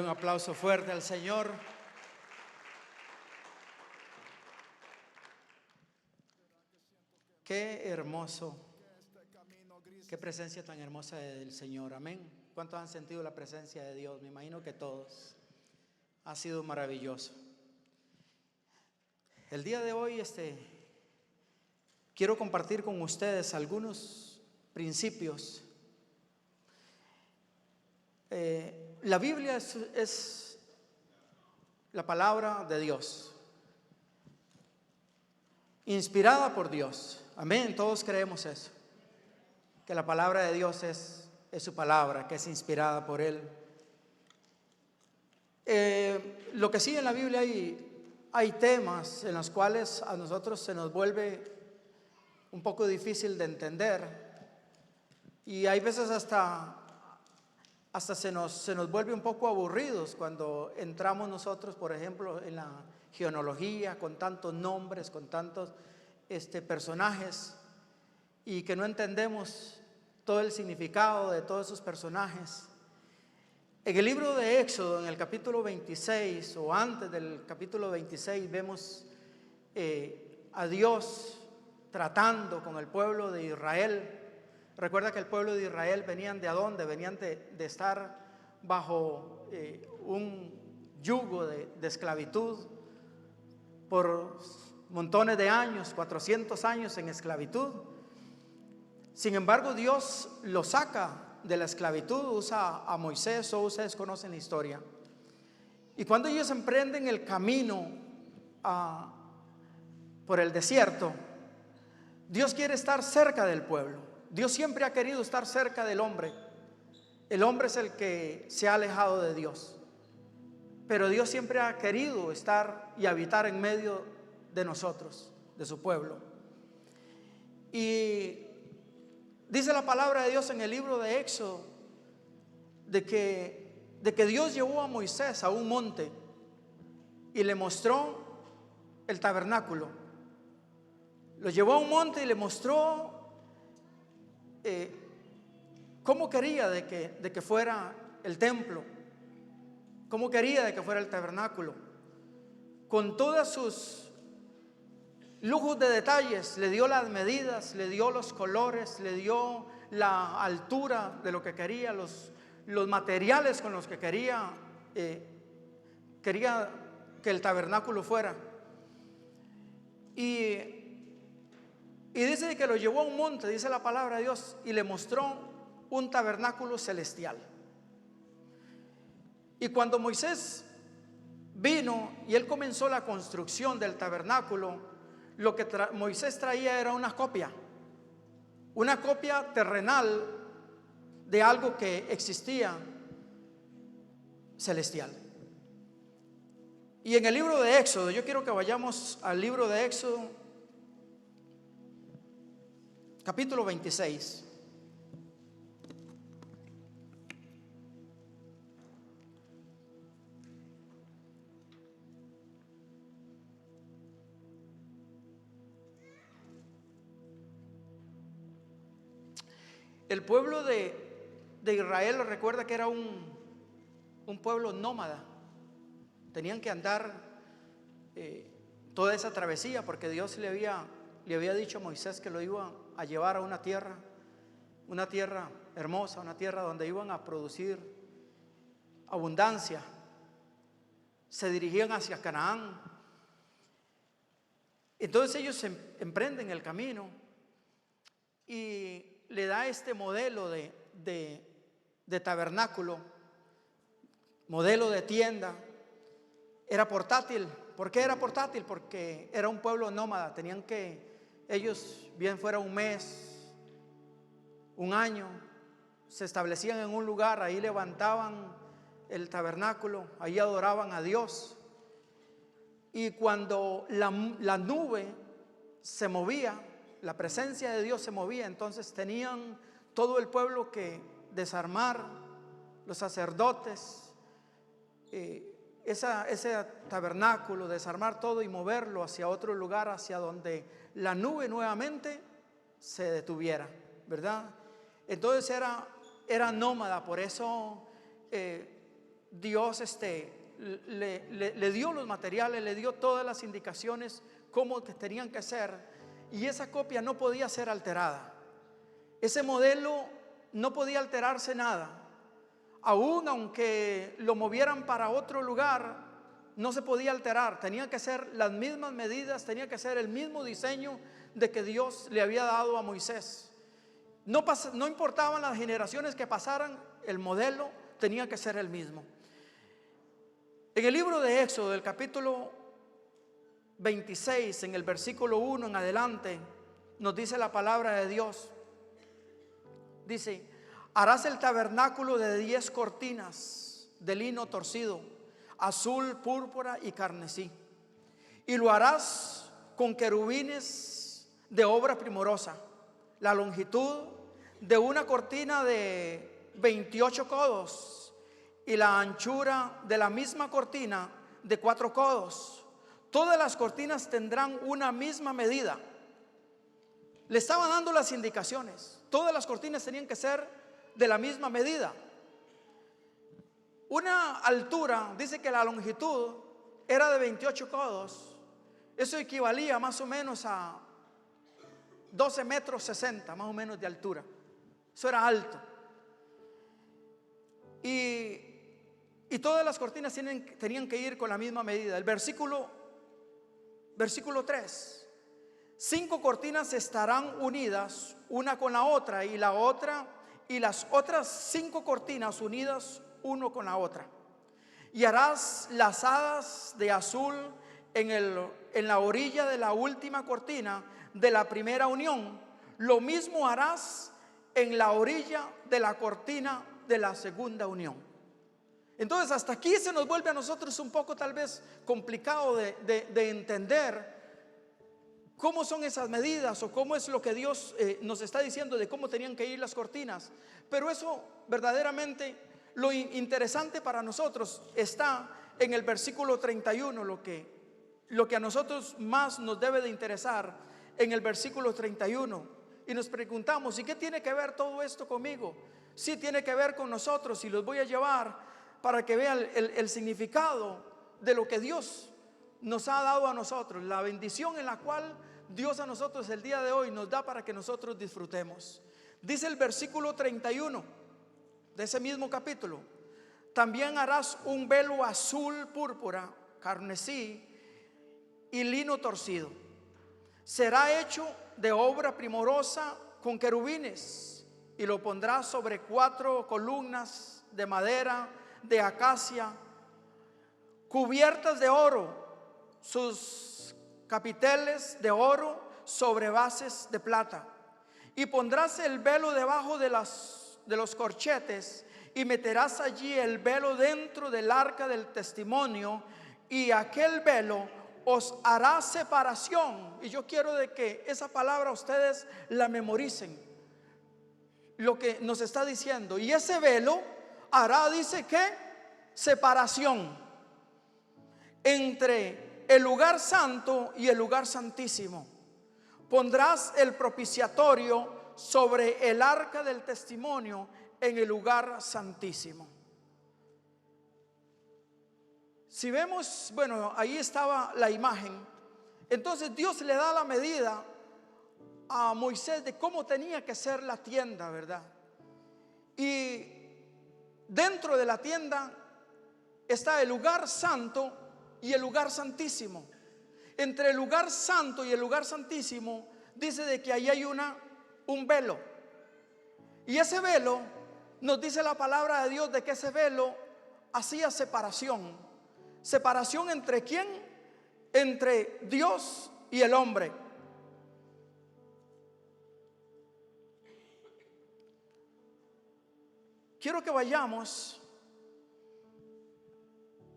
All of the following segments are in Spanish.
Démosle un aplauso fuerte al Señor. Qué hermoso, qué presencia tan hermosa del Señor. Amén. ¿Cuántos han sentido la presencia de Dios? Me imagino que todos. Ha sido maravilloso. El día de hoy quiero compartir con ustedes algunos principios. La Biblia es la palabra de Dios, inspirada por Dios. Amén, todos creemos eso, que la palabra de Dios es su palabra, que es inspirada por Él. Lo que sí, en la Biblia hay temas en los cuales a nosotros se nos vuelve un poco difícil de entender, y hay veces hasta se nos vuelve un poco aburridos cuando entramos nosotros, por ejemplo, en la genealogía, con tantos nombres, con tantos personajes, y que no entendemos todo el significado de todos esos personajes. En el libro de Éxodo, en el capítulo 26, o antes del capítulo 26, vemos a Dios tratando con el pueblo de Israel. Recuerda que el pueblo de Israel venían de ¿adónde? Venían de estar bajo un yugo de esclavitud por montones de años, 400 años en esclavitud. Sin embargo, Dios los saca de la esclavitud, usa a Moisés, o ustedes conocen la historia. Y cuando ellos emprenden el camino por el desierto, Dios quiere estar cerca del pueblo. Dios siempre ha querido estar cerca del hombre. El hombre es el que se ha alejado de Dios, pero Dios siempre ha querido estar y habitar en medio de nosotros, de su pueblo. Y dice la palabra de Dios en el libro de Éxodo de que Dios llevó a Moisés a un monte y le mostró el tabernáculo. Lo llevó a un monte y le mostró cómo quería de que fuera el templo, cómo quería de que fuera el tabernáculo, con todos sus lujos de detalles. Le dio las medidas, le dio los colores, le dio la altura de lo que quería, los materiales con los que quería que el tabernáculo fuera. Y dice que lo llevó a un monte, dice la palabra de Dios, y le mostró un tabernáculo celestial. Y cuando Moisés vino y él comenzó la construcción del tabernáculo, lo que Moisés traía era una copia terrenal de algo que existía celestial. Y en el libro de Éxodo, yo quiero que vayamos al libro de Éxodo, capítulo 26. El pueblo de Israel, recuerda que era un pueblo nómada. Tenían que andar toda esa travesía, porque Dios le había dicho a Moisés que lo iba a llevar a una tierra hermosa, una tierra donde iban a producir abundancia. Se dirigían hacia Canaán. Entonces ellos emprenden el camino y le da este modelo de tabernáculo, modelo de tienda. Era portátil. ¿Por qué era portátil? Porque era un pueblo nómada. Tenían que ellos, bien fuera un mes, un año, se establecían en un lugar, ahí levantaban el tabernáculo, ahí adoraban a Dios. Y cuando la nube se movía, la presencia de Dios se movía, entonces tenían todo el pueblo que desarmar, los sacerdotes, ese tabernáculo, desarmar todo y moverlo hacia otro lugar, hacia donde la nube nuevamente se detuviera, ¿verdad? Entonces era nómada. Por eso Dios le dio los materiales, le dio todas las indicaciones cómo que tenían que ser, y esa copia no podía ser alterada. Ese modelo no podía alterarse nada. Aún aunque lo movieran para otro lugar, no se podía alterar. Tenía que ser las mismas medidas, tenía que ser el mismo diseño de que Dios le había dado a Moisés. No importaban las generaciones que pasaran, el modelo tenía que ser el mismo. En el libro de Éxodo, del capítulo 26, en el versículo 1 en adelante, nos dice la palabra de Dios. Dice: harás el tabernáculo de 10 cortinas de lino torcido, azul, púrpura y carmesí, y lo harás con querubines de obra primorosa. La longitud de una cortina de 28 codos y la anchura de la misma cortina de 4 codos. Todas las cortinas tendrán una misma medida. Le estaba dando las indicaciones. Todas las cortinas tenían que ser de la misma medida. Una altura, dice que la longitud era de 28 codos. Eso equivalía más o menos a 12 metros 60, más o menos de altura. Eso era alto. Y todas las cortinas tenían que ir con la misma medida. El versículo 3: 5 cortinas estarán unidas una con la otra, y las otras 5 cortinas unidas uno con la otra. Y harás lazadas de azul en la orilla de la última cortina de la primera unión. Lo mismo harás en la orilla de la cortina de la segunda unión. Entonces hasta aquí se nos vuelve a nosotros un poco tal vez complicado de entender cómo son esas medidas o cómo es lo que Dios nos está diciendo de cómo tenían que ir las cortinas. Pero eso verdaderamente, lo interesante para nosotros está en el versículo 31, lo que a nosotros más nos debe de interesar en el versículo 31. Y nos preguntamos: ¿y qué tiene que ver todo esto conmigo? Sí, tiene que ver con nosotros, y los voy a llevar para que vean el significado de lo que Dios nos ha dado a nosotros, la bendición en la cual Dios a nosotros el día de hoy nos da para que nosotros disfrutemos. Dice el versículo 31 de ese mismo capítulo: también harás un velo azul, púrpura, carmesí y lino torcido. Será hecho de obra primorosa con querubines, y lo pondrás sobre 4 columnas de madera de acacia cubiertas de oro, sus capiteles de oro sobre bases de plata. Y pondrás el velo debajo de los corchetes, y meterás allí el velo dentro del arca del testimonio, y aquel velo os hará separación. Y yo quiero de que esa palabra ustedes la memoricen, lo que nos está diciendo. Y ese velo hará, dice que, separación entre el lugar santo y el lugar santísimo. Pondrás el propiciatorio sobre el arca del testimonio en el lugar santísimo. Si vemos, bueno, ahí estaba la imagen. Entonces Dios le da la medida a Moisés de cómo tenía que ser la tienda, ¿verdad? Y dentro de la tienda está el lugar santo y el lugar santísimo. Entre el lugar santo y el lugar santísimo dice de que ahí hay un velo. Y ese velo, nos dice la palabra de Dios de que ese velo hacía separación. ¿Separación entre quién? Entre Dios y el hombre. Quiero que vayamos.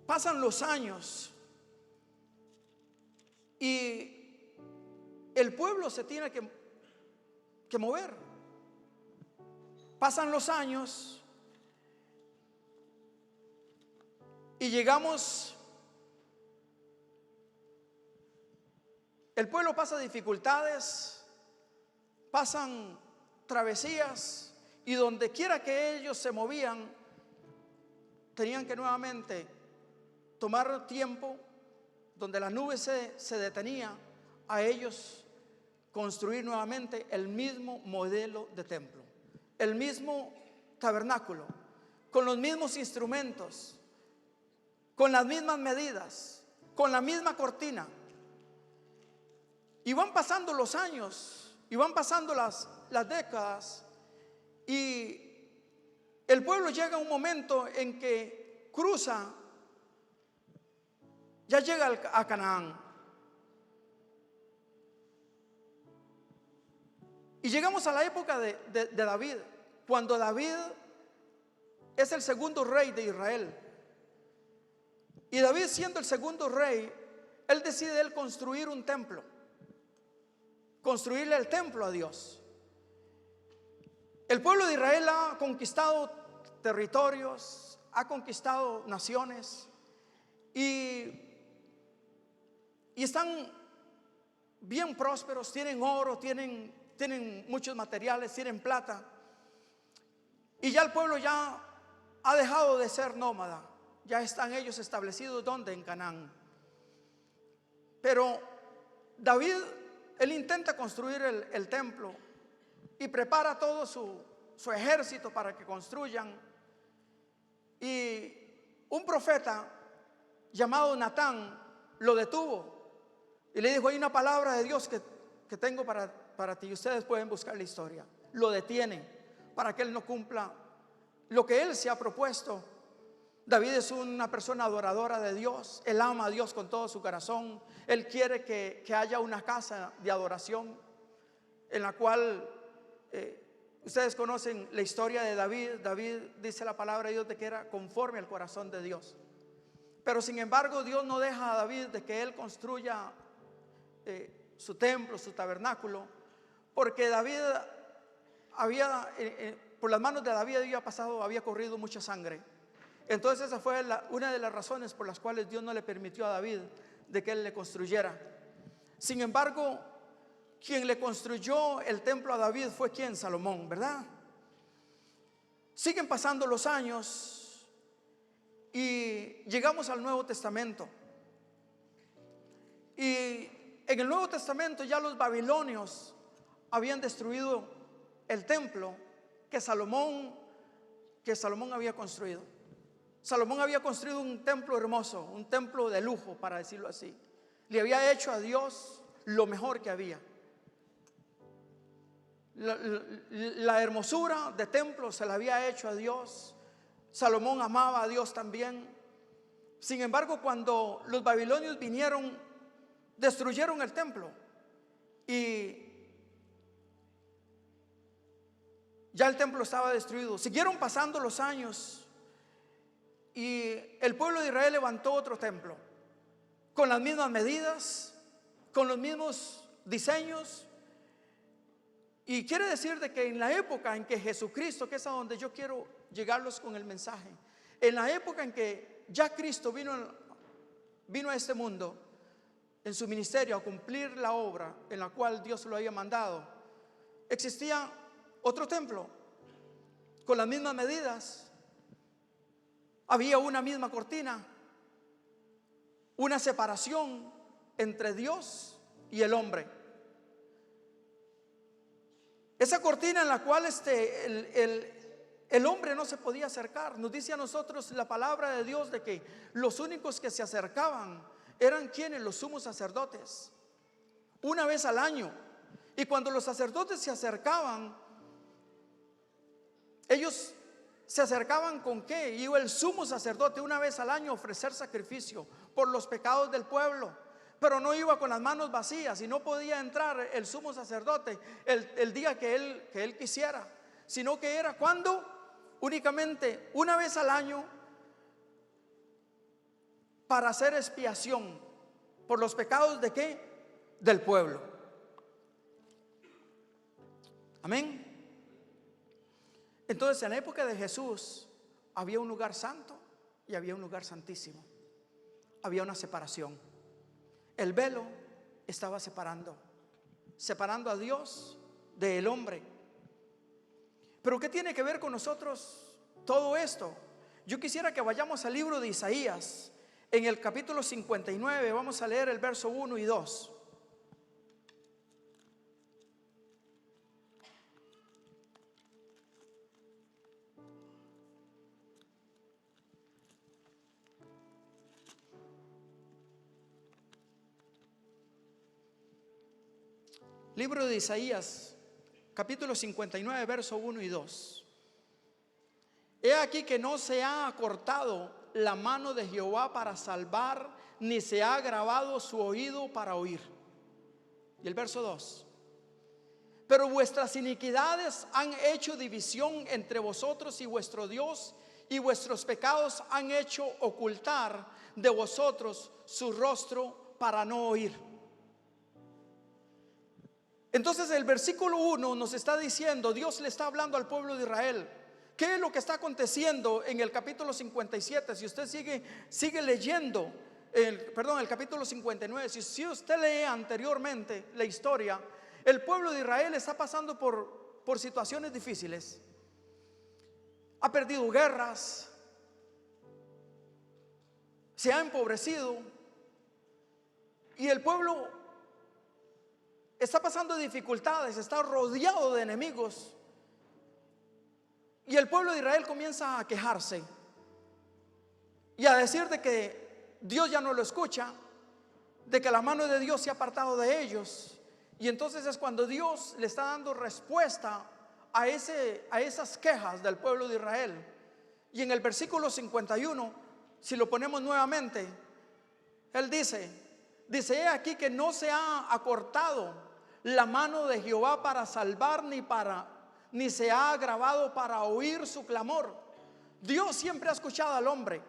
Pasan los años y el pueblo se tiene que mover. Pasan los años y llegamos. El pueblo pasa dificultades, pasan travesías, y donde quiera que ellos se movían, tenían que nuevamente tomar tiempo donde la nube se detenía, a ellos construir nuevamente el mismo modelo de templo, el mismo tabernáculo, con los mismos instrumentos, con las mismas medidas, con la misma cortina. Y van pasando los años, y van pasando las décadas, y el pueblo llega a un momento en que cruza, ya llega a Canaán. Y llegamos a la época de David, cuando David es el segundo rey de Israel. Y David, siendo el segundo rey, él decide construir un templo, construirle el templo a Dios. El pueblo de Israel ha conquistado territorios, ha conquistado naciones, y están bien prósperos, tienen oro, tienen muchos materiales, tienen plata. Y ya el pueblo ya ha dejado de ser nómada, ya están ellos establecidos ¿dónde? En Canaán. Pero David, él intenta construir el templo y prepara todo su ejército para que construyan. Y un profeta llamado Natán lo detuvo y le dijo: hay una palabra de Dios que tengo para ti. Ustedes pueden buscar la historia. Lo detiene para que él no cumpla lo que él se ha propuesto. David es una persona adoradora de Dios. Él ama a Dios con todo su corazón. Él quiere que haya una casa de adoración en la cual ustedes conocen la historia de David. David, dice la palabra de Dios, de que era conforme al corazón de Dios. Pero sin embargo, Dios no deja a David de que él construya su templo, su tabernáculo, porque David había, por las manos de David había corrido mucha sangre. Entonces esa fue una de las razones por las cuales Dios no le permitió a David de que él le construyera. Sin embargo, quien le construyó el templo a David fue ¿quién? Salomón, ¿verdad? Siguen pasando los años y llegamos al Nuevo Testamento. Y en el Nuevo Testamento ya los babilonios habían destruido el templo que Salomón había construido. Salomón había construido un templo hermoso, un templo de lujo, para decirlo así. Le había hecho a Dios lo mejor que había. La hermosura de templo se la había hecho a Dios. Salomón amaba a Dios también. Sin embargo, cuando los babilonios vinieron, destruyeron el templo y ya el templo estaba destruido. Siguieron pasando los años y el pueblo de Israel levantó otro templo con las mismas medidas, con los mismos diseños. Y quiere decir de que en la época en que Jesucristo, que es a donde yo quiero llegarlos con el mensaje, en la época en que ya Cristo vino a este mundo en su ministerio a cumplir la obra en la cual Dios lo había mandado, existía otro templo con las mismas medidas. Había una misma cortina, una separación entre Dios y el hombre. Esa cortina en la cual el hombre no se podía acercar. Nos dice a nosotros la palabra de Dios de que los únicos que se acercaban eran quienes, los sumos sacerdotes, una vez al año. Y cuando los sacerdotes se acercaban, ellos se acercaban ¿con qué? Iba el sumo sacerdote una vez al año a ofrecer sacrificio por los pecados del pueblo. Pero no iba con las manos vacías y no podía entrar el sumo sacerdote el día que él quisiera, sino que era cuando únicamente una vez al año, para hacer expiación por los pecados de ¿qué? Del pueblo. Amén. Entonces, en la época de Jesús había un lugar santo y había un lugar santísimo. Había una separación. El velo estaba separando a Dios del hombre. Pero ¿qué tiene que ver con nosotros todo esto? Yo quisiera que vayamos al libro de Isaías, en el capítulo 59, vamos a leer el verso 1 y 2. Libro de Isaías, capítulo 59, verso 1 y 2. He aquí que no se ha acortado la mano de Jehová para salvar, ni se ha agravado su oído para oír. Y el verso 2. Pero vuestras iniquidades han hecho división entre vosotros y vuestro Dios, y vuestros pecados han hecho ocultar de vosotros su rostro para no oír. Entonces el versículo 1 nos está diciendo, Dios le está hablando al pueblo de Israel. ¿Qué es lo que está aconteciendo en el capítulo 57? Si usted sigue leyendo, el capítulo 59, si usted lee anteriormente la historia, el pueblo de Israel está pasando por situaciones difíciles. Ha perdido guerras, se ha empobrecido, y el pueblo está pasando dificultades, está rodeado de enemigos. Y el pueblo de Israel comienza a quejarse y a decir de que Dios ya no lo escucha, de que la mano de Dios se ha apartado de ellos. Y entonces es cuando Dios le está dando respuesta a esas quejas del pueblo de Israel. Y en el versículo 51, si lo ponemos nuevamente, Él dice, he aquí que no se ha acortado la mano de Jehová para salvar, ni se ha agravado para oír su clamor. Dios siempre ha escuchado al hombre.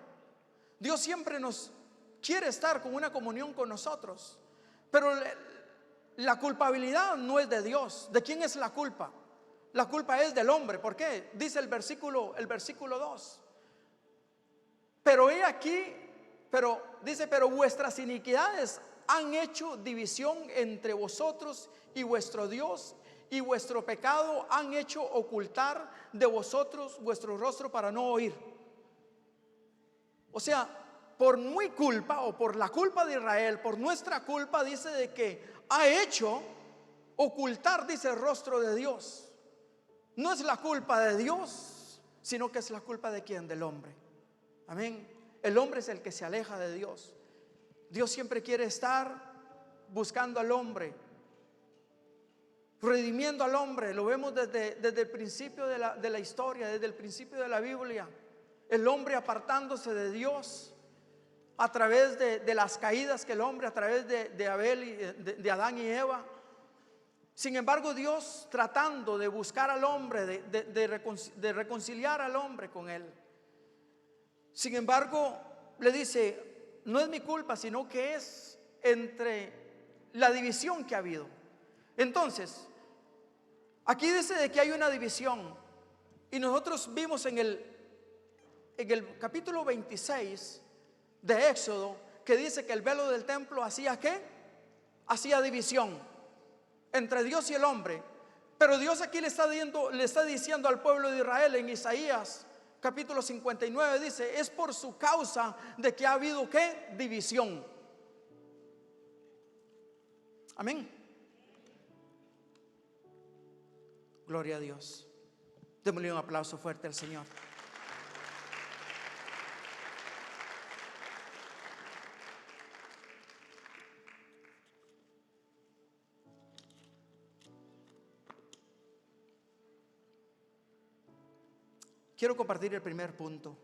Dios siempre nos quiere estar con una comunión con nosotros. Pero la culpabilidad no es de Dios. ¿De quién es la culpa? La culpa es del hombre. ¿Por qué? Dice el versículo 2. Pero he aquí, dice, pero vuestras iniquidades han hecho división entre vosotros y vuestro Dios, y vuestro pecado han hecho ocultar de vosotros vuestro rostro para no oír. O sea, por mi culpa, o por la culpa de Israel, por nuestra culpa, dice de que ha hecho ocultar, dice, el rostro de Dios. No es la culpa de Dios, sino que es la culpa de ¿quién? Del hombre. Amén. El hombre es el que se aleja de Dios. Dios siempre quiere estar buscando al hombre, redimiendo al hombre. Lo vemos desde el principio de la historia, desde el principio de la Biblia. El hombre apartándose de Dios a través de las caídas que el hombre, a través de Abel y de Adán y Eva. Sin embargo, Dios tratando de buscar al hombre, de reconciliar al hombre con él. Sin embargo, le dice, no es mi culpa, sino que es entre la división que ha habido. Entonces, aquí dice de que hay una división. Y nosotros vimos en el capítulo 26 de Éxodo, que dice que el velo del templo hacía ¿qué? Hacía división entre Dios y el hombre. Pero Dios aquí le está diciendo al pueblo de Israel en Isaías capítulo 59, dice, es por su causa de que ha habido ¿qué? División. Amén. Gloria a Dios. Démosle un aplauso fuerte al Señor. Quiero compartir el primer punto.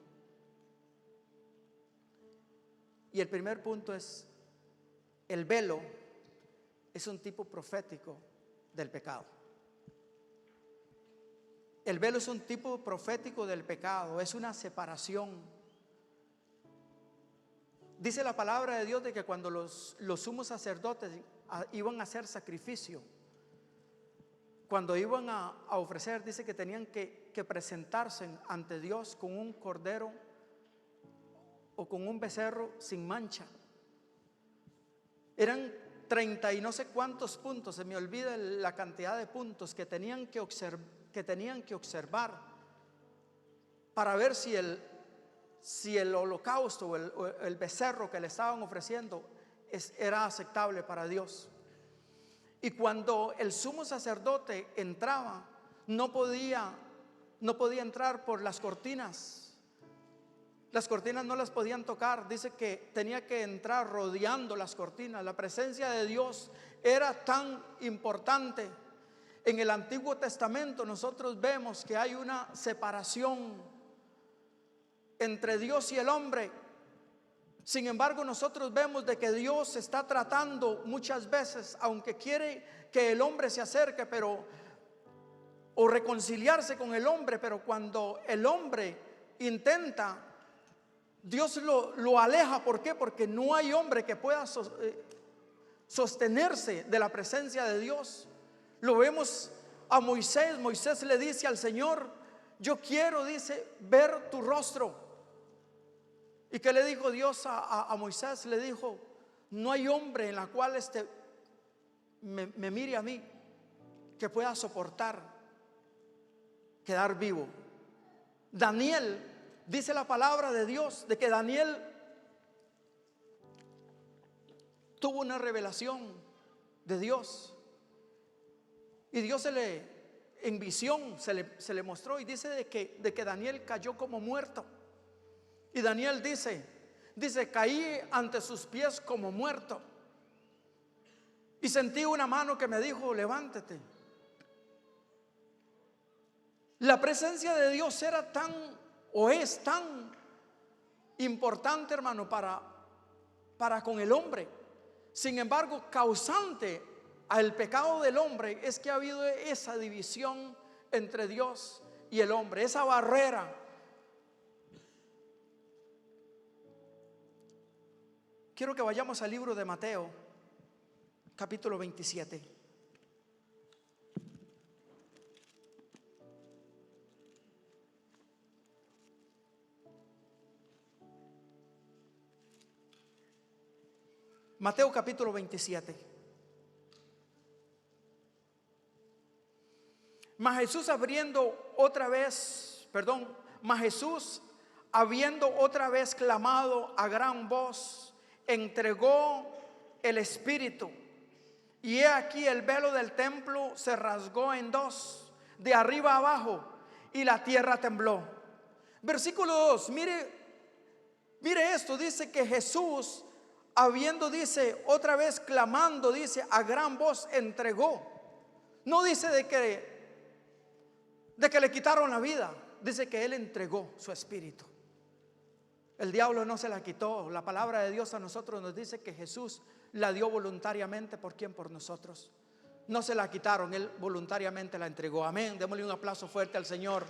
Y el primer punto es: el velo es un tipo profético del pecado. El velo es un tipo profético del pecado, es una separación. Dice la palabra de Dios de que cuando los sumos sacerdotes iban a hacer sacrificio, cuando iban a ofrecer, dice que tenían que presentarse ante Dios con un cordero o con un becerro sin mancha. Eran 30 y no sé cuántos puntos, se me olvida la cantidad de puntos que tenían que observar para ver si si el holocausto o el becerro que le estaban ofreciendo era aceptable para Dios. Y cuando el sumo sacerdote entraba, no podía entrar por las cortinas. Las cortinas no las podían tocar. Dice que tenía que entrar rodeando las cortinas. La presencia de Dios era tan importante. En el Antiguo Testamento nosotros vemos que hay una separación entre Dios y el hombre. Sin embargo, nosotros vemos de que Dios está tratando muchas veces, aunque quiere que el hombre se acerque, o reconciliarse con el hombre, pero cuando el hombre intenta, Dios lo aleja. ¿Por qué? Porque no hay hombre que pueda sostenerse de la presencia de Dios. Lo vemos a Moisés. Moisés le dice al Señor: yo quiero, dice, ver tu rostro. ¿Y qué le dijo Dios a Moisés? Le dijo: no hay hombre en la cual me mire a mí que pueda soportar quedar vivo. Daniel, dice la palabra de Dios, de que Daniel tuvo una revelación de Dios. Y Dios en visión se le mostró, y dice de que Daniel cayó como muerto. Y Daniel dice, caí ante sus pies como muerto. Y sentí una mano que me dijo: levántate. La presencia de Dios era es tan importante, hermano, para con el hombre. Sin embargo, causante al pecado del hombre es que ha habido esa división entre Dios y el hombre, esa barrera. Quiero que vayamos al libro de Mateo, capítulo 27. Mateo capítulo 27. Mas Jesús habiendo otra vez clamado a gran voz, entregó el Espíritu. Y he aquí el velo del templo se rasgó en dos, de arriba abajo, y la tierra tembló. Versículo 2, mire esto. Dice que Jesús, dice, otra vez clamando, dice, a gran voz entregó. No dice de que le quitaron la vida, dice que Él entregó su espíritu. El diablo no se la quitó. La palabra de Dios a nosotros nos dice que Jesús la dio voluntariamente. ¿Por quién? Por nosotros. No se la quitaron, Él voluntariamente la entregó. Amén. Démosle un aplauso fuerte al Señor.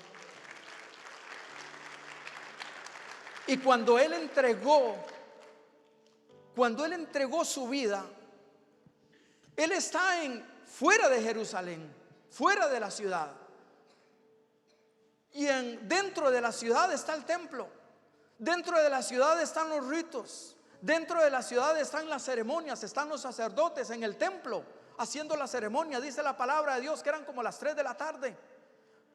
Y cuando Él entregó su vida, Él está fuera de Jerusalén, fuera de la ciudad. Y dentro de la ciudad está el templo. Dentro de la ciudad están los ritos. Dentro de la ciudad están las ceremonias. Están los sacerdotes en el templo haciendo la ceremonia. Dice la palabra de Dios que eran como las 3 de la tarde.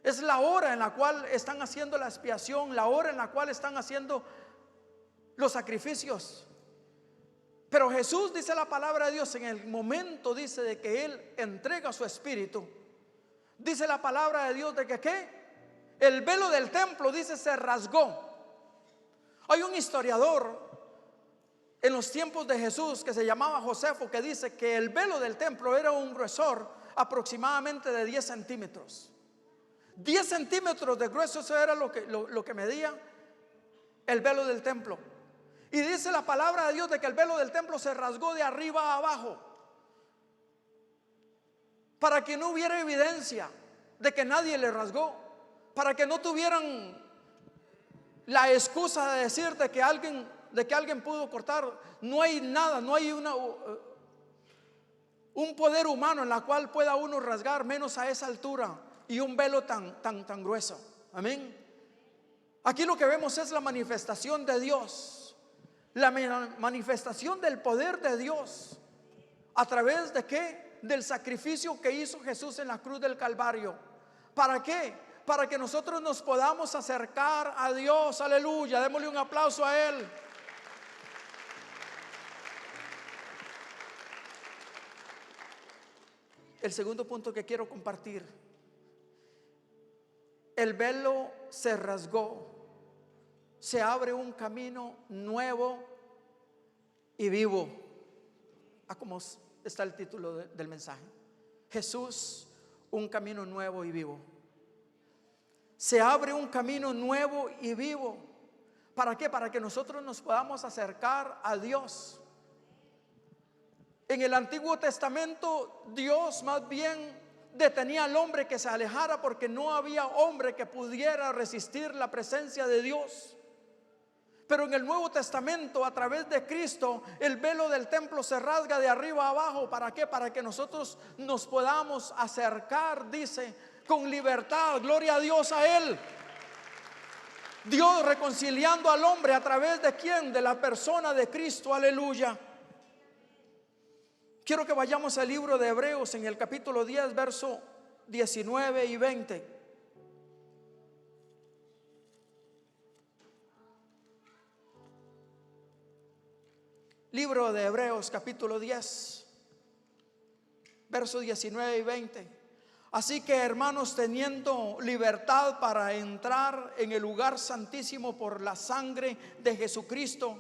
Es la hora en la cual están haciendo la expiación, la hora en la cual están haciendo los sacrificios. Pero Jesús, dice la palabra de Dios, en el momento, dice, de que Él entrega su espíritu, dice la palabra de Dios de que ¿qué? El velo del templo, dice, se rasgó. Hay un historiador en los tiempos de Jesús que se llamaba Josefo, que dice que el velo del templo era un gruesor aproximadamente de 10 centímetros. 10 centímetros de grueso, eso era lo que medía el velo del templo. Y dice la palabra de Dios de que el velo del templo se rasgó de arriba a abajo, para que no hubiera evidencia de que nadie le rasgó, para que no tuvieran la excusa de decir de que alguien pudo cortar. No hay nada, no hay un poder humano en la cual pueda uno rasgar, menos a esa altura y un velo tan grueso. Amén. Aquí lo que vemos es la manifestación de Dios, la manifestación del poder de Dios. ¿A través de qué? Del sacrificio que hizo Jesús en la cruz del Calvario. ¿Para qué? para que nosotros nos podamos acercar a Dios. Aleluya, démosle un aplauso a Él. El segundo punto que quiero compartir: el velo se rasgó, se abre un camino nuevo y vivo. Como está el título del mensaje: Jesús, un camino nuevo y vivo. Se abre un camino nuevo y vivo. ¿Para qué? Para que nosotros nos podamos acercar a Dios. En el Antiguo Testamento, Dios más bien detenía al hombre que se alejara, porque no había hombre que pudiera resistir la presencia de Dios. Pero en el Nuevo Testamento, a través de Cristo, el velo del templo se rasga de arriba a abajo. ¿Para qué? Para que nosotros nos podamos acercar, dice, con libertad. Gloria a Dios a Él. Dios reconciliando al hombre a través de ¿quién? De la persona de Cristo. Aleluya. Quiero que vayamos al libro de Hebreos, en el capítulo 10, verso 19 y 20. Libro de Hebreos, capítulo 10, verso 19 y 20. Así que, hermanos, teniendo libertad para entrar en el lugar santísimo por la sangre de Jesucristo,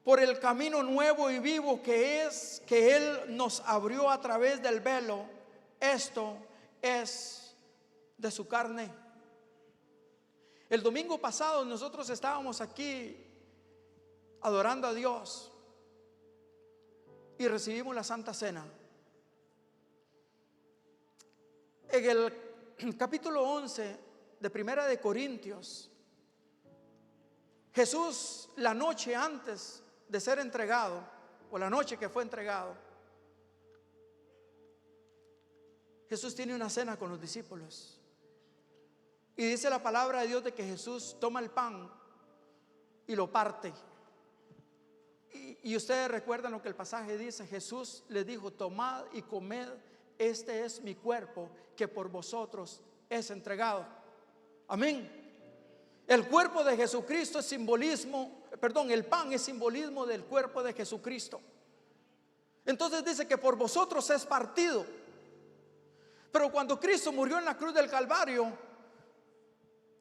por el camino nuevo y vivo que Él nos abrió a través del velo, esto es de su carne. El domingo pasado nosotros estábamos aquí adorando a Dios y recibimos la Santa Cena. En el capítulo 11 de Primera de Corintios, Jesús, la noche antes de ser entregado, o la noche que fue entregado, Jesús tiene una cena con los discípulos. Y dice la palabra de Dios de que Jesús toma el pan y lo parte. Y ustedes recuerdan lo que el pasaje dice. Jesús les dijo: tomad y comed, este es mi cuerpo que por vosotros es entregado. Amén. El cuerpo de Jesucristo es simbolismo, el pan es simbolismo del cuerpo de Jesucristo. Entonces dice que por vosotros es partido. Pero cuando Cristo murió en la cruz del Calvario,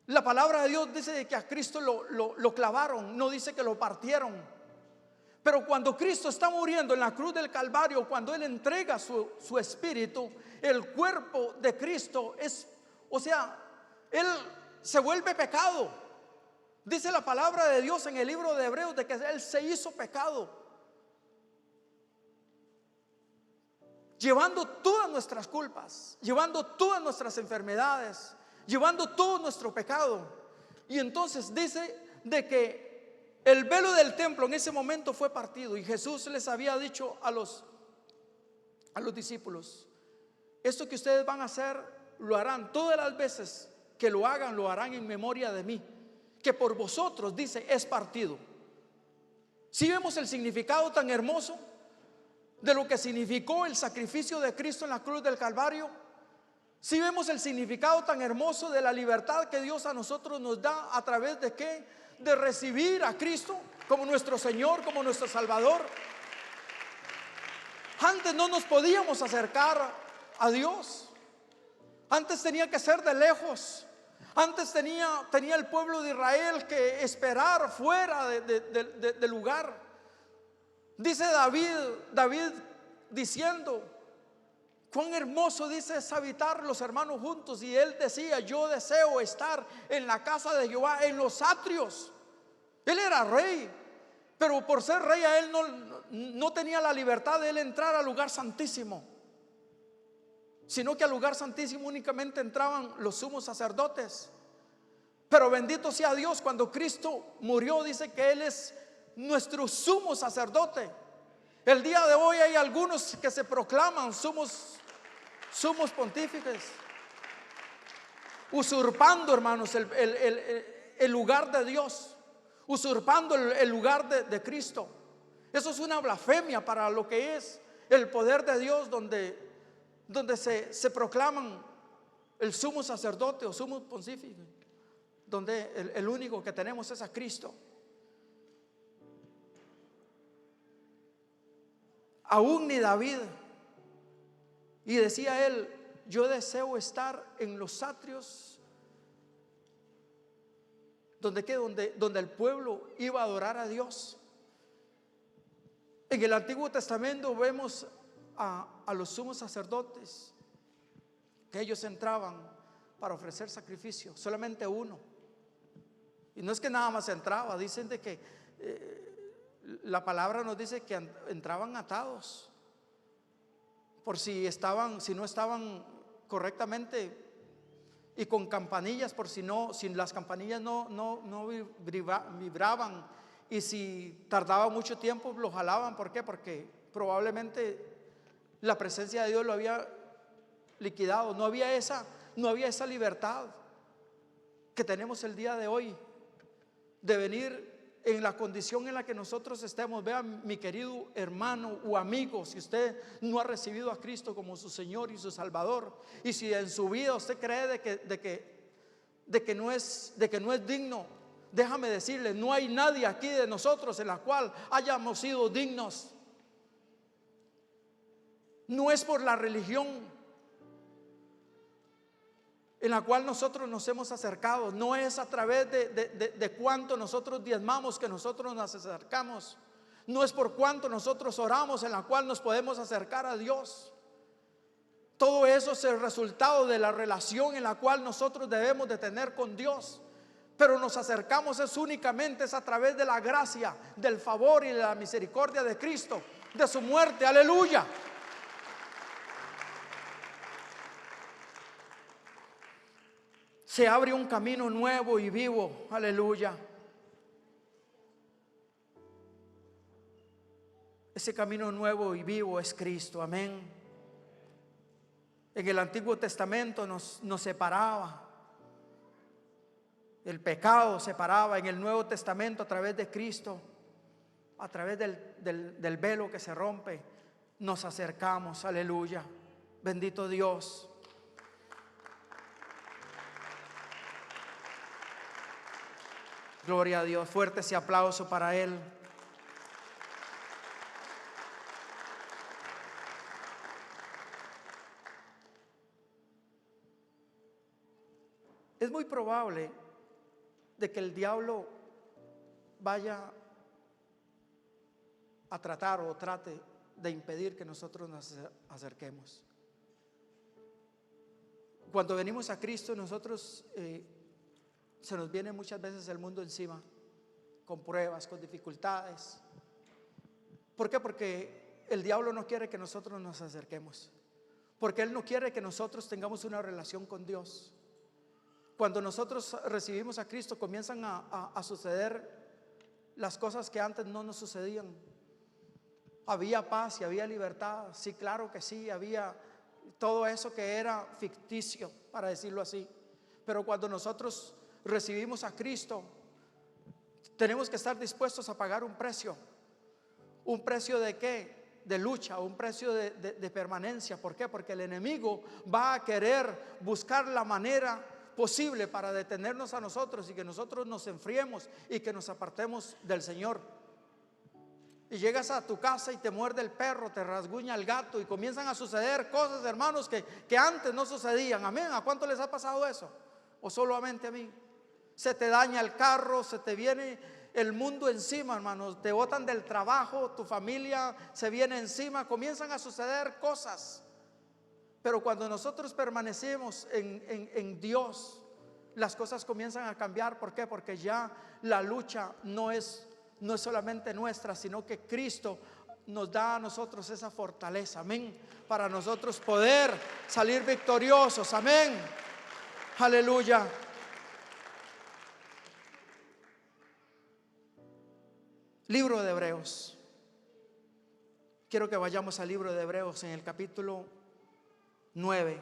la palabra de Dios dice que a Cristo lo clavaron, no dice que lo partieron. Pero cuando Cristo está muriendo en la cruz del Calvario, cuando Él entrega su espíritu, el cuerpo de Cristo Él se vuelve pecado. Dice la palabra de Dios en el libro de Hebreos de que Él se hizo pecado, llevando todas nuestras culpas, llevando todas nuestras enfermedades, llevando todo nuestro pecado. Y entonces dice de que el velo del templo en ese momento fue partido, y Jesús les había dicho a los discípulos: esto que ustedes van a hacer, lo harán todas las veces que lo hagan, lo harán en memoria de mí. Que por vosotros, dice, es partido. Si vemos el significado tan hermoso de lo que significó el sacrificio de Cristo en la cruz del Calvario. Si vemos el significado tan hermoso de la libertad que Dios a nosotros nos da a través de ¿qué? De recibir a Cristo como nuestro Señor, como nuestro Salvador. Antes no nos podíamos acercar a Dios. Antes tenía que ser de lejos. Antes tenía el pueblo de Israel que esperar fuera del lugar. Dice David diciendo: cuán hermoso, dice, es habitar los hermanos juntos. Y él decía: yo deseo estar en la casa de Jehová, en los atrios. Él era rey, pero por ser rey a él no tenía la libertad de él entrar al lugar santísimo, sino que al lugar santísimo únicamente entraban los sumos sacerdotes. Pero bendito sea Dios, cuando Cristo murió, dice que Él es nuestro sumo sacerdote. El día de hoy hay algunos que se proclaman sumos pontífices, usurpando, hermanos, el lugar de Dios, usurpando el lugar de Cristo. Eso es una blasfemia para lo que es el poder de Dios, donde se proclaman el sumo sacerdote o sumo pontífice, donde el único que tenemos es a Cristo. Aún ni David, y decía él: yo deseo estar en los atrios donde el pueblo iba a adorar a Dios. En el Antiguo Testamento vemos a los sumos sacerdotes que ellos entraban para ofrecer sacrificio, solamente uno. Y no es que nada más entraba, dicen de que la palabra nos dice que entraban atados, por si no estaban correctamente, y con campanillas, por si las campanillas no vibraban, y si tardaba mucho tiempo lo jalaban. ¿Por qué? Porque probablemente la presencia de Dios lo había liquidado. No había esa libertad que tenemos el día de hoy, de venir en la condición en la que nosotros estemos. Vean, mi querido hermano o amigo, si usted no ha recibido a Cristo como su Señor y su Salvador, y si en su vida usted cree de que no es digno, déjame decirle: no hay nadie aquí de nosotros en la cual hayamos sido dignos. No es por la religión en la cual nosotros nos hemos acercado, no es a través de cuánto nosotros diezmamos que nosotros nos acercamos, no es por cuánto nosotros oramos en la cual nos podemos acercar a Dios. Todo eso es el resultado de la relación en la cual nosotros debemos de tener con Dios. Pero nos acercamos únicamente a través de la gracia, del favor y de la misericordia de Cristo, de su muerte. Aleluya. Se abre un camino nuevo y vivo. Aleluya. Ese camino nuevo y vivo es Cristo. Amén. En el Antiguo Testamento nos separaba, el pecado separaba. En el Nuevo Testamento, a través de Cristo, a través del velo que se rompe, nos acercamos. Aleluya. Bendito Dios. Gloria a Dios. Fuerte ese aplauso para Él. Es muy probable de que el diablo vaya a tratar o trate de impedir que nosotros nos acerquemos. Cuando venimos a Cristo, nosotros se nos viene muchas veces el mundo encima, con pruebas, con dificultades. ¿Por qué? Porque el diablo no quiere que nosotros nos acerquemos, porque él no quiere que nosotros tengamos una relación con Dios. Cuando nosotros recibimos a Cristo, comienzan a suceder las cosas que antes no nos sucedían. Había paz y había libertad. Sí, claro que sí, había todo eso que era ficticio, para decirlo así. Pero cuando nosotros recibimos a Cristo, tenemos que estar dispuestos a pagar un precio. ¿Un precio de qué? De lucha, un precio de permanencia. ¿Por qué? Porque el enemigo va a querer buscar la manera posible para detenernos a nosotros y que nosotros nos enfriemos y que nos apartemos del Señor. Y llegas a tu casa y te muerde el perro, te rasguña el gato, y comienzan a suceder cosas, hermanos, que antes no sucedían. Amén. ¿A cuánto les ha pasado eso? ¿O solamente a mí? Se te daña el carro, se te viene el mundo encima, hermanos. Te botan del trabajo, tu familia se viene encima, comienzan a suceder cosas. Pero cuando nosotros permanecemos en Dios, las cosas comienzan a cambiar. ¿Por qué? Porque ya la lucha no es solamente nuestra, sino que Cristo nos da a nosotros esa fortaleza. Amén. Para nosotros poder salir victoriosos. Amén. Aleluya. Libro de Hebreos. Quiero que vayamos al libro de Hebreos en el capítulo 9.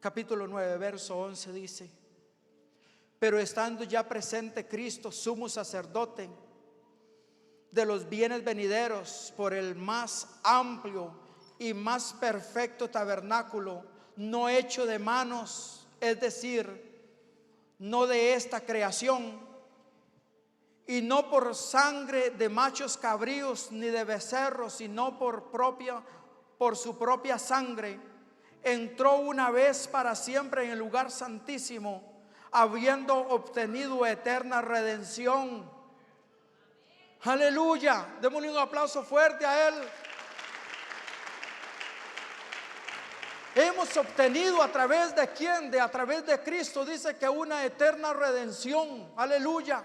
capítulo 9, verso 11 dice: pero estando ya presente Cristo, sumo sacerdote de los bienes venideros, por el más amplio y más perfecto tabernáculo, no hecho de manos, es decir, no de esta creación, y no por sangre de machos cabríos ni de becerros, sino por su propia sangre, entró una vez para siempre en el lugar santísimo, habiendo obtenido eterna redención. Aleluya, démosle un aplauso fuerte a Él. Hemos obtenido a través de quién, a través de Cristo, dice que una eterna redención. Aleluya.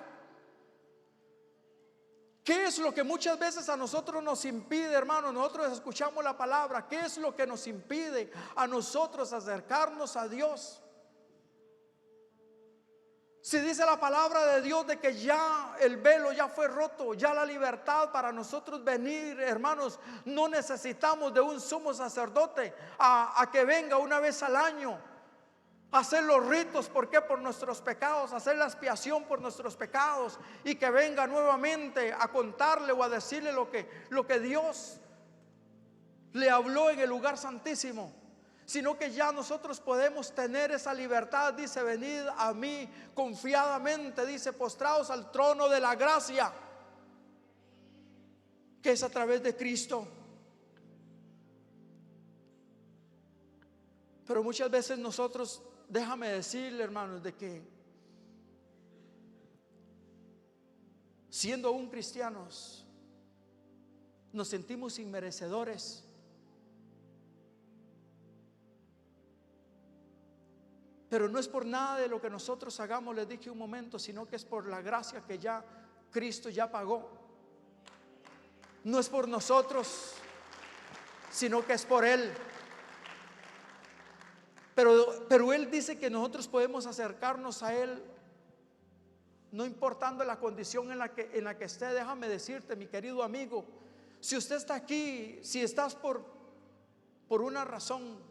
¿Qué es lo que muchas veces a nosotros nos impide, hermanos? Nosotros escuchamos la palabra. ¿Qué es lo que nos impide a nosotros acercarnos a Dios? Si dice la palabra de Dios de que ya el velo ya fue roto, ya la libertad para nosotros venir, hermanos, no necesitamos de un sumo sacerdote a que venga una vez al año a hacer los ritos. ¿Por qué? Por nuestros pecados, hacer la expiación por nuestros pecados, y que venga nuevamente a contarle o a decirle lo que Dios le habló en el lugar santísimo. Sino que ya nosotros podemos tener esa libertad. Dice: venid a mí confiadamente, dice, postrados al trono de la gracia, que es a través de Cristo. Pero muchas veces nosotros, déjame decirle, hermanos, de que siendo aún cristianos nos sentimos inmerecedores. Pero no es por nada de lo que nosotros hagamos, les dije un momento, sino que es por la gracia que ya Cristo ya pagó. No es por nosotros, sino que es por Él. Pero Él dice que nosotros podemos acercarnos a Él, no importando la condición en la que esté. Déjame decirte, mi querido amigo, si usted está aquí, si estás por una razón,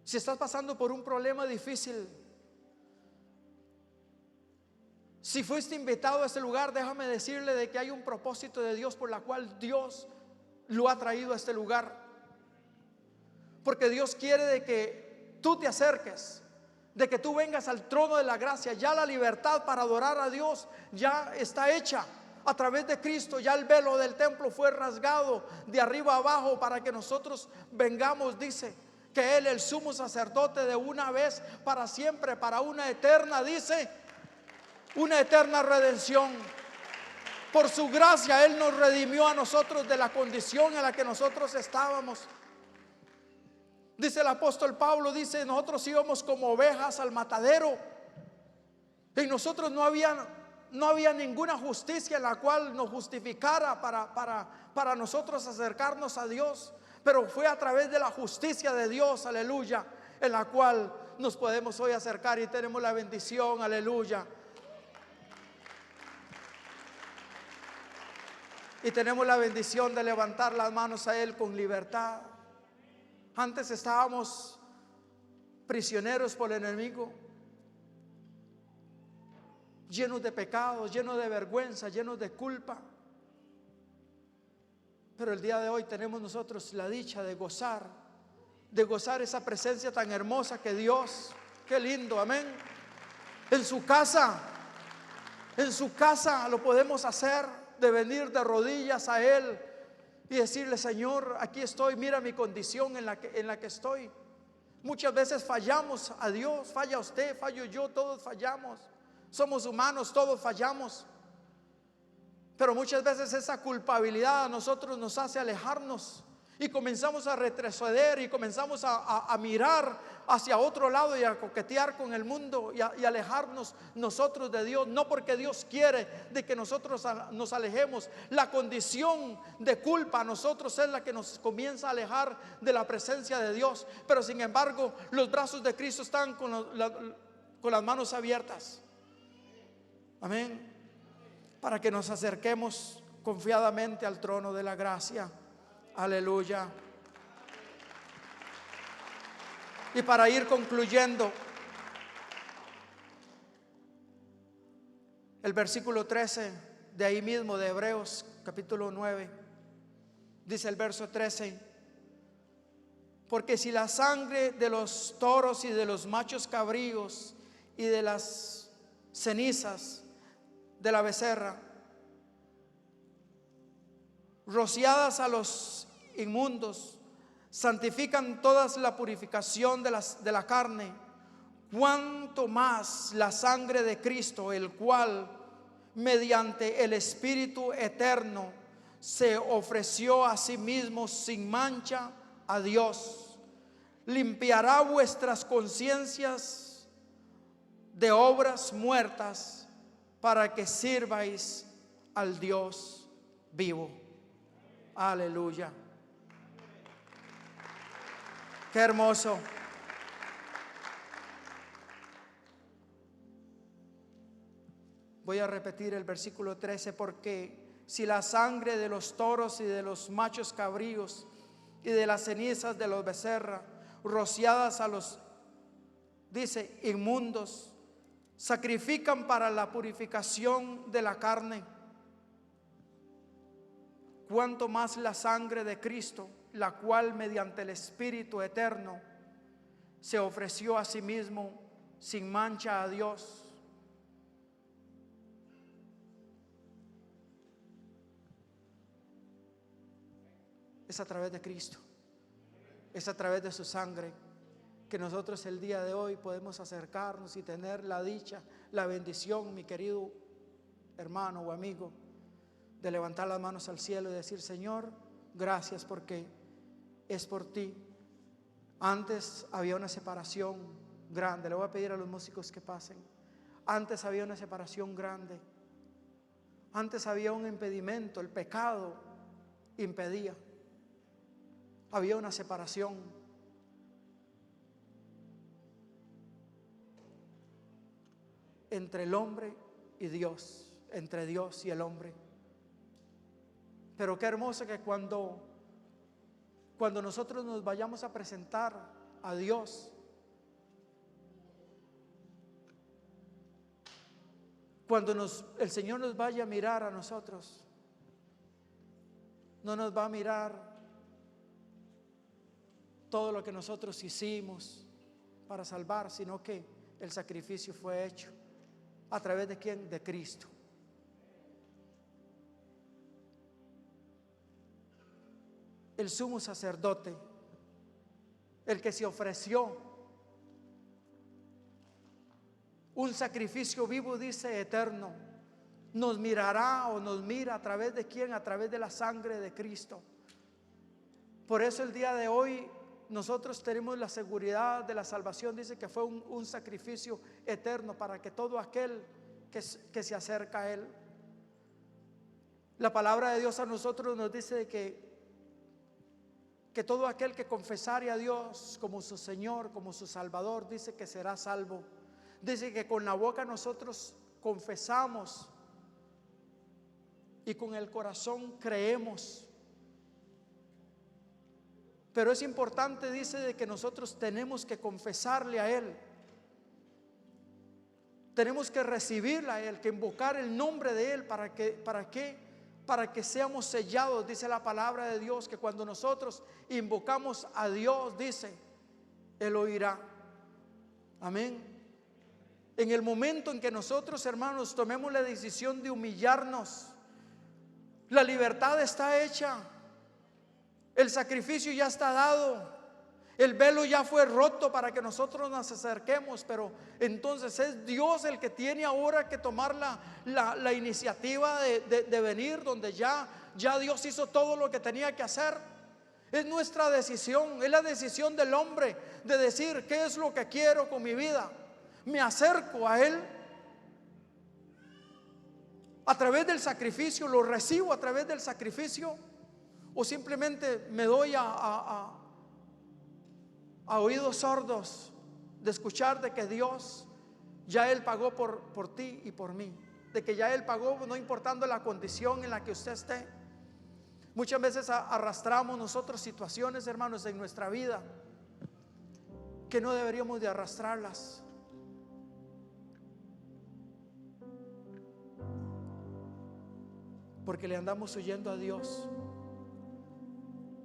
si estás pasando por un problema difícil, si fuiste invitado a este lugar, déjame decirle de que hay un propósito de Dios por la cual Dios lo ha traído a este lugar. Porque Dios quiere de que tú te acerques, de que tú vengas al trono de la gracia. Ya la libertad para adorar a Dios ya está hecha a través de Cristo. Ya el velo del templo fue rasgado de arriba a abajo para que nosotros vengamos, dice, que Él, el sumo sacerdote, de una vez para siempre, para una eterna, dice, una eterna redención. Por su gracia Él nos redimió a nosotros de la condición en la que nosotros estábamos. Dice el apóstol Pablo, dice: nosotros íbamos como ovejas al matadero. En nosotros no había ninguna justicia en la cual nos justificara para nosotros acercarnos a Dios. Pero fue a través de la justicia de Dios, aleluya, en la cual nos podemos hoy acercar y tenemos la bendición, aleluya. Y tenemos la bendición de levantar las manos a Él con libertad. Antes estábamos prisioneros por el enemigo, llenos de pecados, llenos de vergüenza, llenos de culpa. Pero el día de hoy tenemos nosotros la dicha de gozar esa presencia tan hermosa que Dios, qué lindo, amén. En su casa lo podemos hacer, de venir de rodillas a Él y decirle: Señor, aquí estoy, mira mi condición en la que estoy. Muchas veces fallamos a Dios, falla usted, fallo yo, todos fallamos. Somos humanos, todos fallamos. Pero muchas veces esa culpabilidad a nosotros nos hace alejarnos y comenzamos a retroceder y comenzamos a mirar hacia otro lado y a coquetear con el mundo y alejarnos nosotros de Dios. No porque Dios quiere de que nosotros nos alejemos. La condición de culpa a nosotros es la que nos comienza a alejar de la presencia de Dios. Pero sin embargo, los brazos de Cristo están con las manos abiertas. Amén. Para que nos acerquemos confiadamente al trono de la gracia. Aleluya. Y para ir concluyendo, el versículo 13 de ahí mismo de Hebreos capítulo 9, dice el verso 13: porque si la sangre de los toros y de los machos cabríos y de las cenizas de la becerra, rociadas a los inmundos, santifican toda la purificación de la carne, cuanto más la sangre de Cristo, el cual mediante el Espíritu eterno se ofreció a sí mismo sin mancha a Dios, limpiará vuestras conciencias de obras muertas para que sirváis al Dios vivo. Aleluya. Qué hermoso. Voy a repetir el versículo 13: porque si la sangre de los toros y de los machos cabríos y de las cenizas de los becerras, rociadas a los, dice, inmundos, sacrifican para la purificación de la carne, cuanto más la sangre de Cristo, la cual mediante el Espíritu eterno se ofreció a sí mismo sin mancha a Dios. Es a través de Cristo, es a través de su sangre que nosotros el día de hoy podemos acercarnos y tener la dicha, la bendición, mi querido hermano o amigo, de levantar las manos al cielo y decir: Señor, gracias, porque es por ti. Antes había una separación grande. Le voy a pedir a los músicos que pasen. Antes había una separación grande. Antes había un impedimento, el pecado impedía. Había una separación. Entre el hombre y Dios, entre Dios y el hombre. Pero qué hermoso que cuando nosotros nos vayamos a presentar a Dios, cuando el Señor nos vaya a mirar a nosotros, no nos va a mirar todo lo que nosotros hicimos para salvar, sino que el sacrificio fue hecho. ¿A través de quién? De Cristo. El sumo sacerdote, el que se ofreció un sacrificio vivo, dice, eterno, nos mirará o nos mira a través de quién, a través de la sangre de Cristo. Por eso el día de hoy nosotros tenemos la seguridad de la salvación. Dice que fue un sacrificio eterno para que todo aquel que se acerca a Él. La palabra de Dios a nosotros nos dice que todo aquel que confesare a Dios como su Señor, como su Salvador, dice que será salvo. Dice que con la boca nosotros confesamos y con el corazón creemos. Pero es importante, dice, de que nosotros tenemos que confesarle a Él. Tenemos que recibirle a Él, que invocar el nombre de Él. ¿Para qué? Para que seamos sellados. Dice la palabra de Dios que cuando nosotros invocamos a Dios, dice, Él oirá. Amén. En el momento en que nosotros, hermanos, tomemos la decisión de humillarnos, la libertad está hecha. El sacrificio ya está dado. El velo ya fue roto para que nosotros nos acerquemos. Pero entonces es Dios el que tiene ahora que tomar la iniciativa de venir, donde ya Dios hizo todo lo que tenía que hacer. Es nuestra decisión, es la decisión del hombre de decir: ¿qué es lo que quiero con mi vida? Me acerco a Él a través del sacrificio, lo recibo a través del sacrificio, o simplemente me doy a oídos sordos de escuchar de que Dios ya Él pagó por ti y por mí, de que ya Él pagó, no importando la condición en la que usted esté. Muchas veces arrastramos nosotros situaciones, hermanos, en nuestra vida que no deberíamos de arrastrarlas. Porque le andamos huyendo a Dios,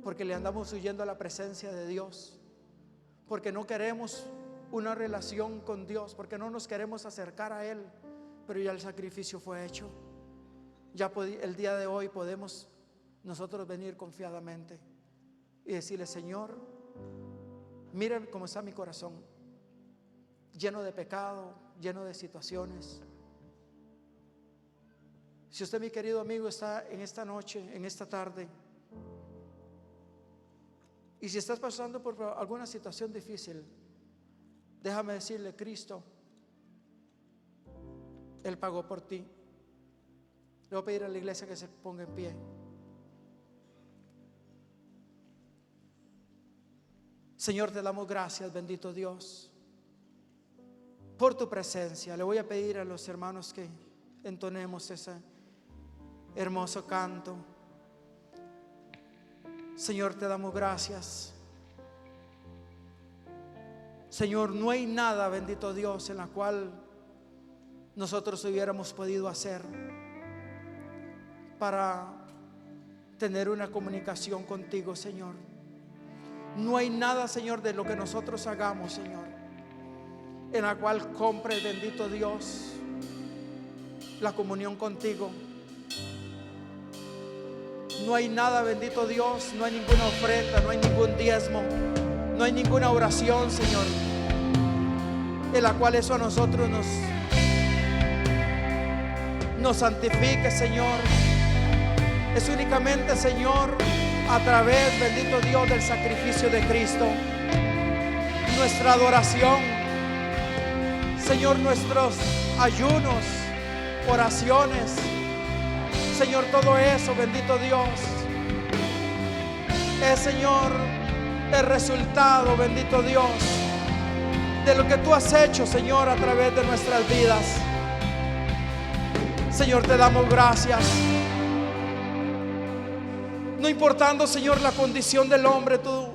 porque le andamos huyendo a la presencia de Dios, porque no queremos una relación con Dios, porque no nos queremos acercar a Él. Pero ya el sacrificio fue hecho. Ya el día de hoy podemos nosotros venir confiadamente y decirle: Señor, miren cómo está mi corazón, lleno de pecado, lleno de situaciones. Si usted, mi querido amigo, está en esta noche, en esta tarde, y si estás pasando por alguna situación difícil, déjame decirle: Cristo, Él pagó por ti. Le voy a pedir a la iglesia que se ponga en pie. Señor, te damos gracias, bendito Dios, por tu presencia. Le voy a pedir a los hermanos que entonemos ese hermoso canto. Señor, te damos gracias. Señor, no hay nada, bendito Dios, en la cual nosotros hubiéramos podido hacer para tener una comunicación contigo, Señor. No hay nada, Señor, de lo que nosotros hagamos, Señor, en la cual compre, bendito Dios, la comunión contigo. No hay nada, bendito Dios, no hay ninguna ofrenda, no hay ningún diezmo, no hay ninguna oración, Señor, en la cual eso a nosotros nos santifique, Señor. Es únicamente, Señor, a través, bendito Dios, del sacrificio de Cristo. Nuestra adoración, Señor, nuestros ayunos, oraciones, Señor, todo eso, bendito Dios, es, Señor, el resultado, bendito Dios, de lo que tú has hecho, Señor, a través de nuestras vidas. Señor, te damos gracias. No importando, Señor, la condición del hombre, tú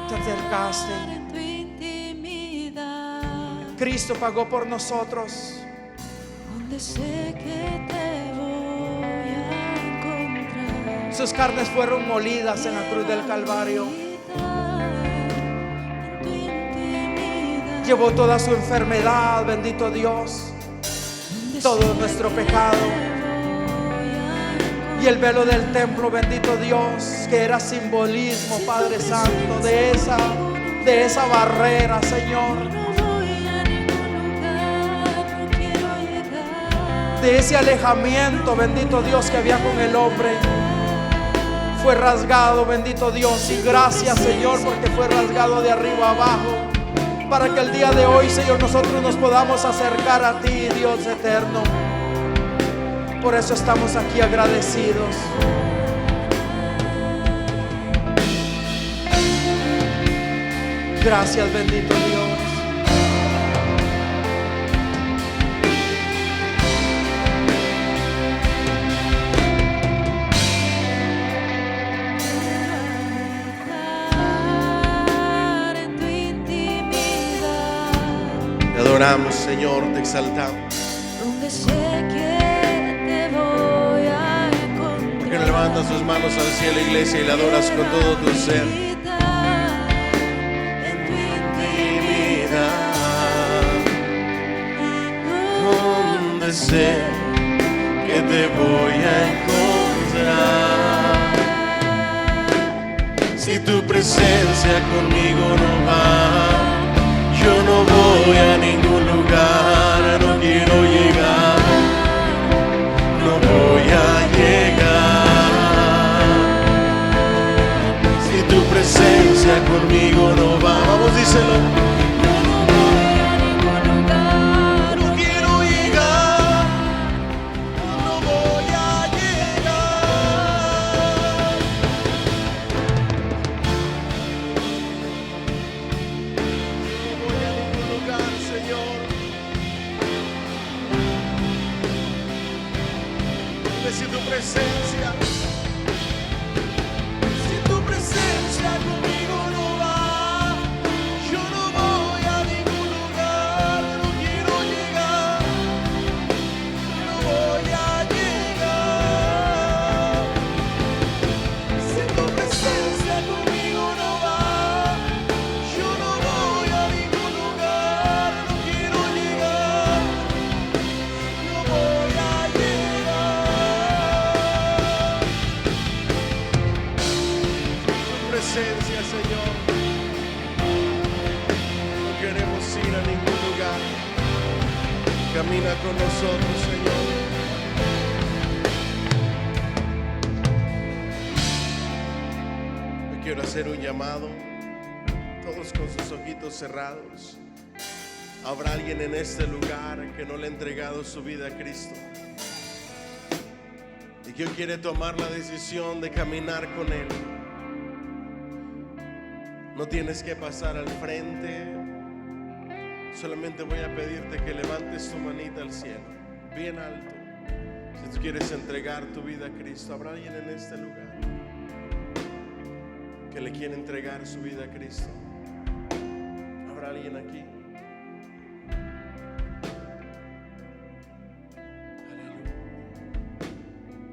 te acercaste. Cristo pagó por nosotros. Sé que te voy a encontrar. Sus carnes fueron molidas en la cruz del Calvario. Llevó toda su enfermedad, bendito Dios, todo nuestro pecado. Y el velo del templo, bendito Dios, que era simbolismo, Padre Santo, de esa barrera, Señor, de ese alejamiento, bendito Dios, que había con el hombre, fue rasgado, bendito Dios. Y gracias, Señor, porque fue rasgado de arriba abajo, para que el día de hoy, Señor, nosotros nos podamos acercar a ti, Dios eterno. Por eso estamos aquí agradecidos. Gracias, bendito Dios. Te adoramos, Señor, te exaltamos. Donde sé que te voy a encontrar. Porque no levantas tus manos al cielo, iglesia, y la adoras con todo tu ser. En tu intimidad, Donde sé que te voy a encontrar. Si tu presencia conmigo no va, yo no voy a ningún lugar, no quiero llegar, no voy a llegar. Si tu presencia conmigo no va, vamos, díselo. yo no voy a ningún lugar. No quiero llegar, no voy a llegar. No voy a ningún lugar, Señor. Dime si tu presencia conmigo no va. con nosotros, Señor. Hoy quiero hacer un llamado, todos con sus ojitos cerrados. Habrá alguien en este lugar que no le ha entregado su vida a Cristo y que hoy quiere tomar la decisión de caminar con Él. No tienes que pasar al frente, solamente voy a pedirte que levantes tu manita al cielo, bien alto. Si tú quieres entregar tu vida a Cristo, habrá alguien en este lugar que le quiere entregar su vida a Cristo. ¿Habrá alguien aquí? Aleluya.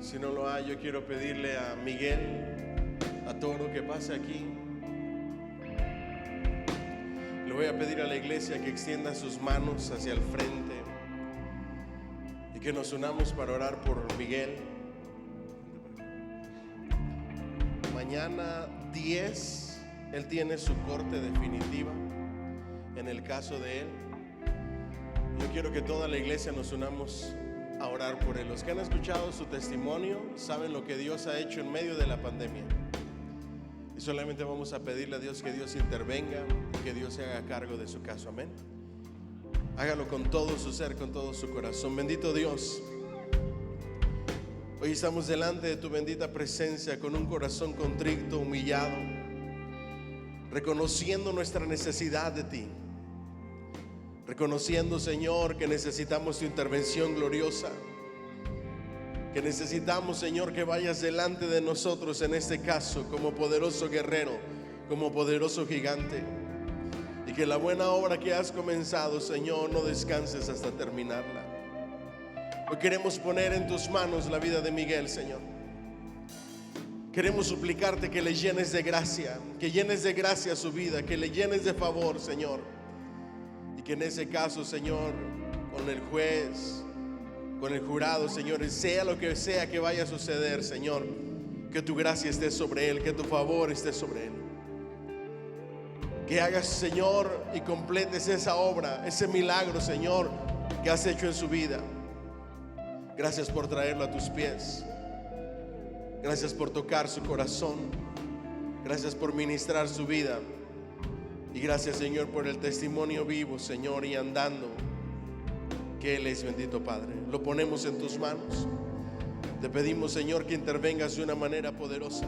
Si no lo hay, yo quiero pedirle a Miguel, a Toro, que pase aquí. Le voy a pedir a la iglesia que extienda sus manos hacia el frente y que nos unamos para orar por Miguel. Mañana 10, él tiene su corte definitiva. En el caso de él, yo quiero que toda la iglesia nos unamos a orar por él. Los que han escuchado su testimonio saben lo que Dios ha hecho en medio de la pandemia. Y solamente vamos a pedirle a Dios que Dios intervenga y que Dios se haga cargo de su caso. Amén. Hágalo con todo su ser, con todo su corazón. Bendito Dios, hoy estamos delante de tu bendita presencia con un corazón contrito, humillado, reconociendo nuestra necesidad de ti, reconociendo, Señor, que necesitamos tu intervención gloriosa, que necesitamos, Señor, que vayas delante de nosotros en este caso como poderoso guerrero, como poderoso gigante, y que la buena obra que has comenzado, Señor, no descanses hasta terminarla. Hoy queremos poner en tus manos la vida de Miguel, Señor. Queremos suplicarte que le llenes de gracia, que llenes de gracia su vida, que le llenes de favor, Señor, y que en ese caso, Señor, con el juez, con el jurado, Señor, sea lo que sea que vaya a suceder, Señor, que tu gracia esté sobre él, que tu favor esté sobre él. Que hagas, Señor, y completes esa obra, ese milagro, Señor, que has hecho en su vida. Gracias por traerlo a tus pies. Gracias por tocar su corazón. Gracias por ministrar su vida. Y gracias, Señor, por el testimonio vivo, Señor, y andando, que Él es, bendito Padre. Lo ponemos en tus manos. Te pedimos, Señor, que intervengas de una manera poderosa.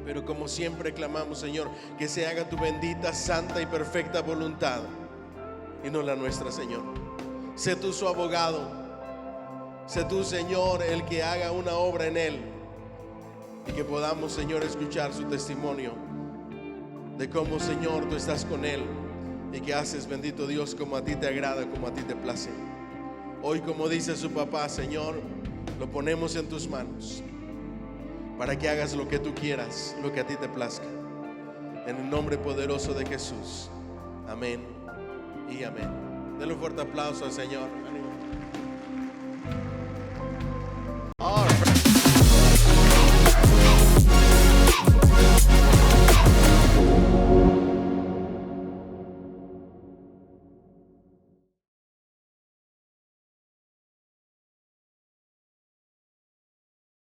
Pero como siempre clamamos, Señor, que se haga tu bendita, santa y perfecta voluntad y no la nuestra, Señor. Sé tú su abogado. Sé tú, Señor, el que haga una obra en él, y que podamos, Señor, escuchar su testimonio de cómo, Señor, tú estás con él y que haces, bendito Dios, como a ti te agrada, como a ti te place. Hoy, como dice su papá, Señor, lo ponemos en tus manos para que hagas lo que tú quieras, lo que a ti te plazca. En el nombre poderoso de Jesús. Amén y amén. Denle un fuerte aplauso al Señor.